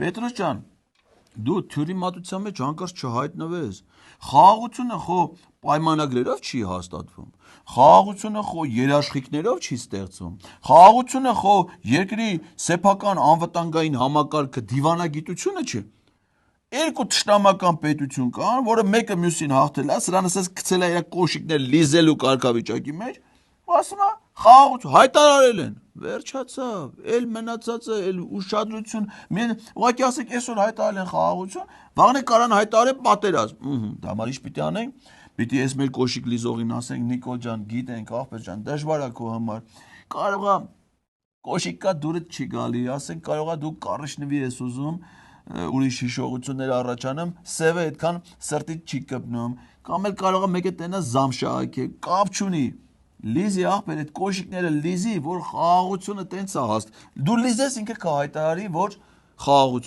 Պետրոս ջան, դու թյուրի մատության մեջ հանկարծ չհայտնվես։ Խաղաղությունը խո պայմանագրերով չի հաստատվում։ Խաղաղությունը խո երաշխիքներով չի ստեղծվում։ Խաղաղությունը խո երկրի սեփական անվտանգային համակարգը դիվանագիտությունը չէ։ Երկու թշնամական պետություն կան, որը մեկը մյուսին հաղթել է, սրան ասես գցել է իր կոշիկներ լիզելու կարգավիճակի մեջ, ասում է խաղաղություն հայտարարել են։ Վերջացավ, էլ մնացածը, էլ ուշադրություն, ուղղակի ասեք այսօր հայտարարել են խաղաղություն, վաղն կարան հայտարարել պատերազմ։ Դա համար ինչ պիտի անենք։ Պիտի այս մեր կոշիկ լիզողին ասենք Նիկոլ ջան, գիտենք, աղբեր ջան, դժվար է քո համար։ Կարող է կոշիկա դուրդ չի գալի, ասենք կարող է դու կառիշնվի ես ուզում, ուրիշ հիշողություններ առաջանում, սևը այդքան սրտից չի կպնում, կամ էլ կարող է մեկը տենա զամ շահակե, կապ չունի։ Լիզի աղբեր այդ կոշիկները լիզի, որ խաղաղությունը տենց է հաստ։ Դու լիզես ինքը կհայտարարի, որ խաղաղություն